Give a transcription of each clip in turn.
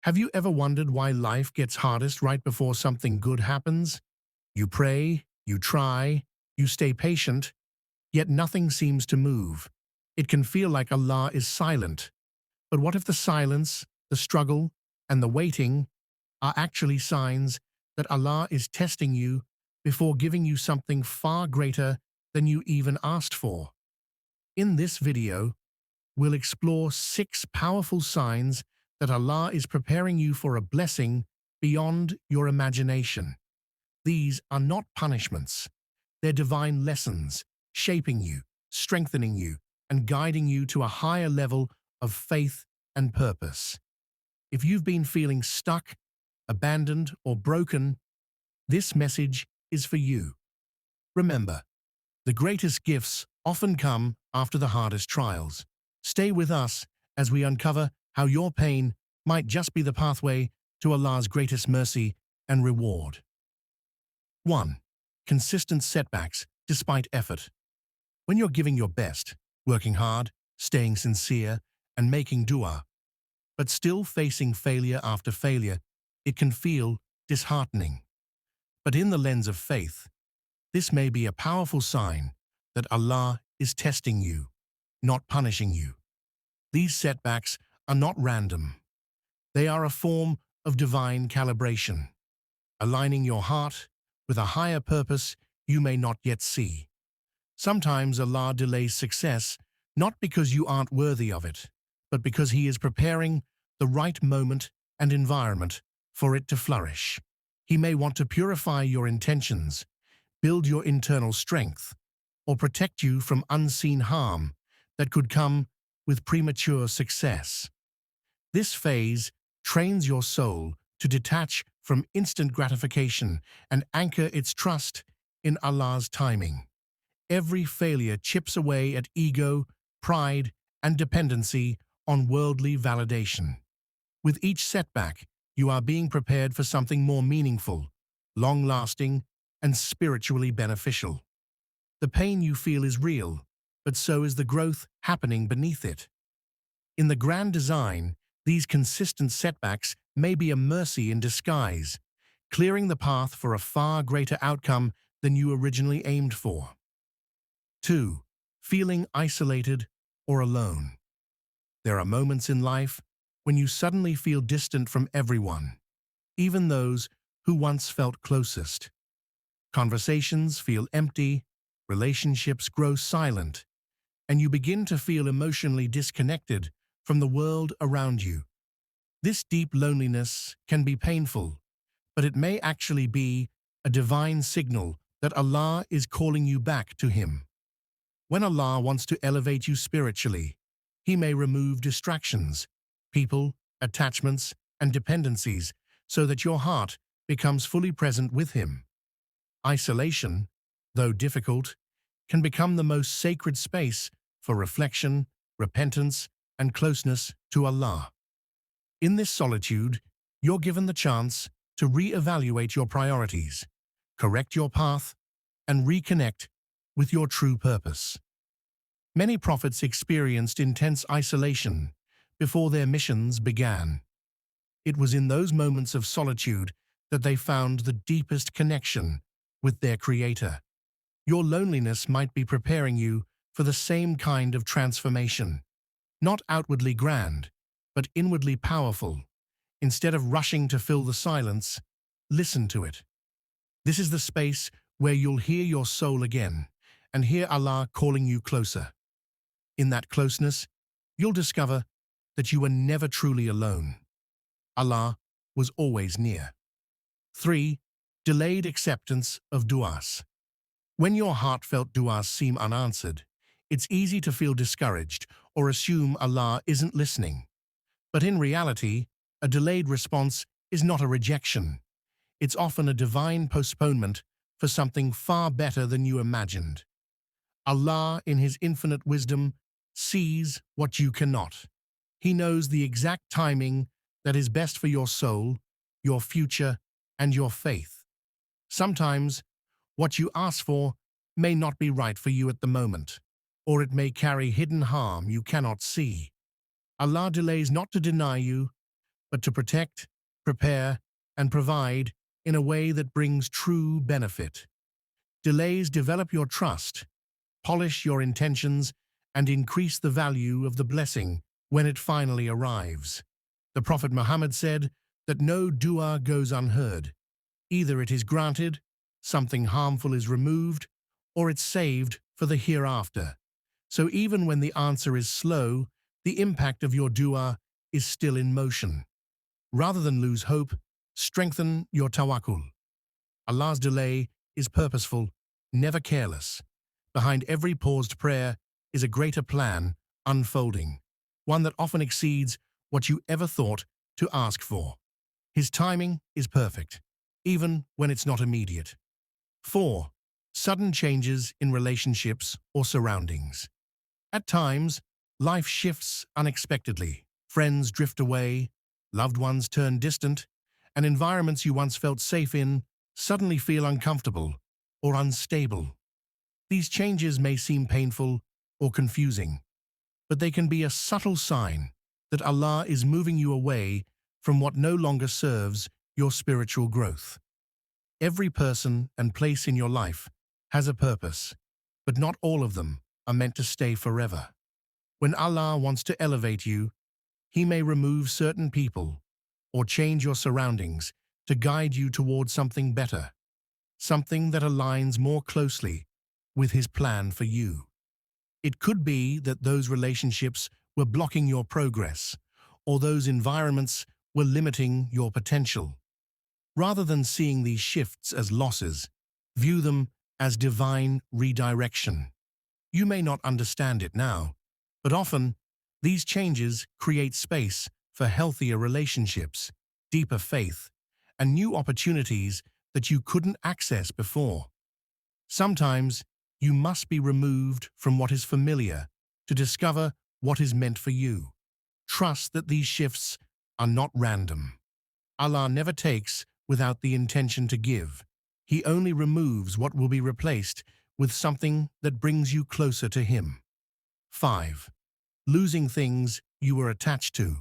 Have you ever wondered why life gets hardest right before something good happens? You pray, you try, you stay patient, yet nothing seems to move. It can feel like Allah is silent. But what if the silence, the struggle, and the waiting are actually signs that Allah is testing you before giving you something far greater than you even asked for? In this video, we'll explore 6 powerful signs that Allah is preparing you for a blessing beyond your imagination. These are not punishments. They're divine lessons, shaping you, strengthening you, and guiding you to a higher level of faith and purpose. If you've been feeling stuck, abandoned, or broken, this message is for you. Remember, the greatest gifts often come after the hardest trials. Stay with us as we uncover how your pain might just be the pathway to Allah's greatest mercy and reward. 1. Consistent setbacks despite effort. When you're giving your best, working hard, staying sincere, and making dua, but still facing failure after failure, it can feel disheartening. But in the lens of faith, this may be a powerful sign that Allah is testing you, not punishing you. These setbacks are not random. They are a form of divine calibration, aligning your heart with a higher purpose you may not yet see. Sometimes Allah delays success not because you aren't worthy of it, but because He is preparing the right moment and environment for it to flourish. He may want to purify your intentions, build your internal strength, or protect you from unseen harm that could come with premature success. This phase trains your soul to detach from instant gratification and anchor its trust in Allah's timing. Every failure chips away at ego, pride, and dependency on worldly validation. With each setback, you are being prepared for something more meaningful, long-lasting, and spiritually beneficial. The pain you feel is real, but so is the growth happening beneath it. In the grand design, these consistent setbacks may be a mercy in disguise, clearing the path for a far greater outcome than you originally aimed for. 2. Feeling isolated or alone. There are moments in life when you suddenly feel distant from everyone, even those who once felt closest. Conversations feel empty, relationships grow silent, and you begin to feel emotionally disconnected from the world around you. This deep loneliness can be painful, but it may actually be a divine signal that Allah is calling you back to Him. When Allah wants to elevate you spiritually, He may remove distractions, people, attachments, and dependencies so that your heart becomes fully present with Him. Isolation, though difficult, can become the most sacred space for reflection, repentance, and closeness to Allah. In this solitude, you're given the chance to re-evaluate your priorities, correct your path, and reconnect with your true purpose. Many prophets experienced intense isolation before their missions began. It was in those moments of solitude that they found the deepest connection with their Creator. Your loneliness might be preparing you for the same kind of transformation, not outwardly grand, but inwardly powerful. Instead of rushing to fill the silence, listen to it. This is the space where you'll hear your soul again and hear Allah calling you closer. In that closeness, you'll discover that you were never truly alone. Allah was always near. 3. Delayed acceptance of du'as. When your heartfelt du'as seem unanswered, it's easy to feel discouraged or assume Allah isn't listening. But in reality, a delayed response is not a rejection. It's often a divine postponement for something far better than you imagined. Allah, in His infinite wisdom, sees what you cannot. He knows the exact timing that is best for your soul, your future, and your faith. Sometimes, what you ask for may not be right for you at the moment, or it may carry hidden harm you cannot see. Allah delays not to deny you, but to protect, prepare, and provide in a way that brings true benefit. Delays develop your trust, polish your intentions, and increase the value of the blessing when it finally arrives. The Prophet Muhammad said that no dua goes unheard. Either it is granted, something harmful is removed, or it's saved for the hereafter. So even when the answer is slow, the impact of your dua is still in motion. Rather than lose hope, strengthen your tawakkul. Allah's delay is purposeful, never careless. Behind every paused prayer is a greater plan unfolding, one that often exceeds what you ever thought to ask for. His timing is perfect, even when it's not immediate. 4. Sudden changes in relationships or surroundings. At times, life shifts unexpectedly. Friends drift away, loved ones turn distant, and environments you once felt safe in suddenly feel uncomfortable or unstable. These changes may seem painful or confusing, but they can be a subtle sign that Allah is moving you away from what no longer serves your spiritual growth. Every person and place in your life has a purpose, but not all of them are meant to stay forever. When Allah wants to elevate you, He may remove certain people or change your surroundings to guide you towards something better, something that aligns more closely with His plan for you. It could be that those relationships were blocking your progress, or those environments were limiting your potential. Rather than seeing these shifts as losses, view them as divine redirection. You may not understand it now, but often these changes create space for healthier relationships, deeper faith, and new opportunities that you couldn't access before. Sometimes you must be removed from what is familiar to discover what is meant for you. Trust that these shifts are not random. Allah never takes without the intention to give. He only removes what will be replaced with something that brings you closer to Him. 5. Losing things you were attached to.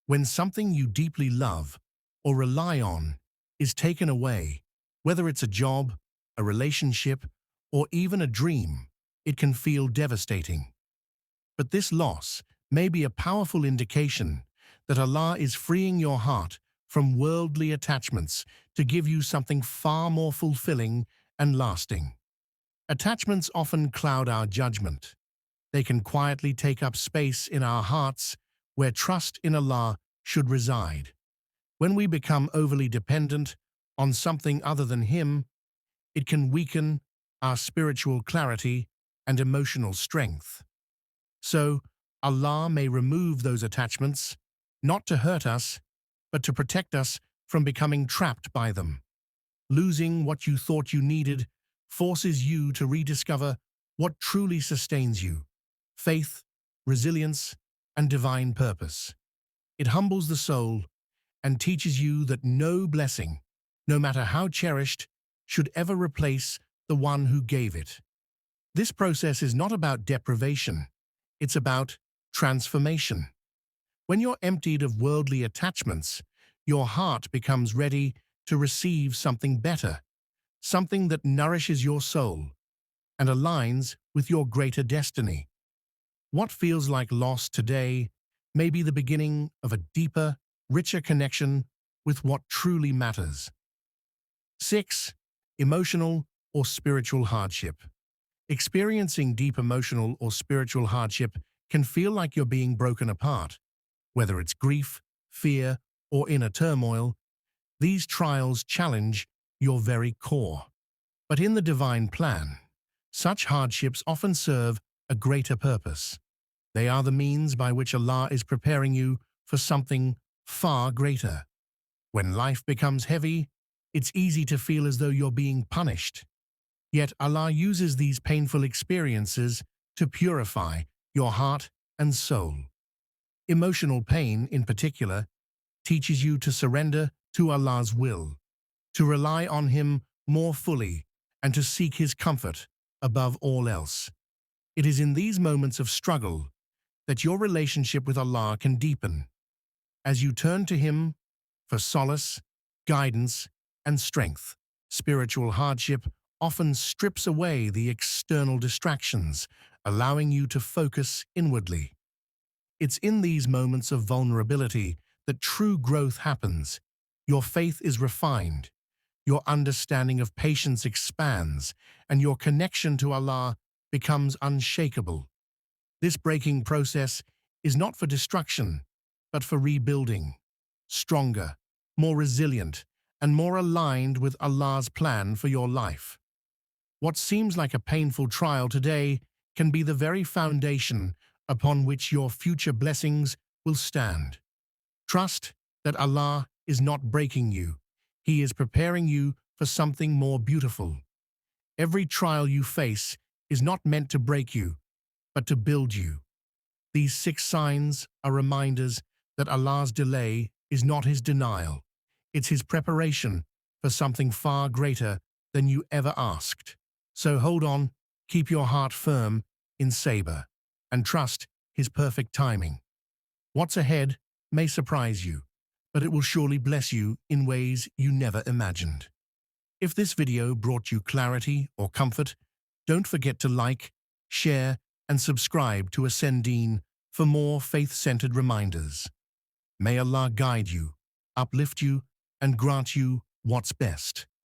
When something you deeply love or rely on is taken away, whether it's a job, a relationship, or even a dream, it can feel devastating. But this loss may be a powerful indication that Allah is freeing your heart from worldly attachments to give you something far more fulfilling and lasting. Attachments often cloud our judgment. They can quietly take up space in our hearts where trust in Allah should reside. When we become overly dependent on something other than Him, it can weaken our spiritual clarity and emotional strength. So, Allah may remove those attachments, not to hurt us, but to protect us from becoming trapped by them. Losing what you thought you needed forces you to rediscover what truly sustains you: faith, resilience, and divine purpose. It humbles the soul and teaches you that no blessing, no matter how cherished, should ever replace the one who gave it. This process is not about deprivation, it's about transformation. When you're emptied of worldly attachments, your heart becomes ready to receive something better, something that nourishes your soul and aligns with your greater destiny. What feels like loss today may be the beginning of a deeper, richer connection with what truly matters. 6. Emotional or spiritual hardship. Experiencing deep emotional or spiritual hardship can feel like you're being broken apart. Whether it's grief, fear, or inner turmoil, these trials challenge your very core. But in the divine plan, such hardships often serve a greater purpose. They are the means by which Allah is preparing you for something far greater. When life becomes heavy, it's easy to feel as though you're being punished. Yet Allah uses these painful experiences to purify your heart and soul. Emotional pain, in particular, teaches you to surrender to Allah's will, to rely on Him more fully, and to seek His comfort above all else. It is in these moments of struggle that your relationship with Allah can deepen. as you turn to Him for solace, guidance, and strength. Spiritual hardship often strips away the external distractions, allowing you to focus inwardly. It's in these moments of vulnerability that true growth happens. Your faith is refined, your understanding of patience expands, and your connection to Allah becomes unshakable. This breaking process is not for destruction, but for rebuilding, stronger, more resilient, and more aligned with Allah's plan for your life. What seems like a painful trial today can be the very foundation upon which your future blessings will stand. Trust that Allah is not breaking you. He is preparing you for something more beautiful. Every trial you face is not meant to break you, but to build you. These 6 signs are reminders that Allah's delay is not His denial. It's His preparation for something far greater than you ever asked. So hold on, keep your heart firm in sabr, and trust His perfect timing. What's ahead may surprise you, but it will surely bless you in ways you never imagined. If this video brought you clarity or comfort, don't forget to like, share, and subscribe to Ascendine for more faith-centered reminders. May Allah guide you, uplift you, and grant you what's best.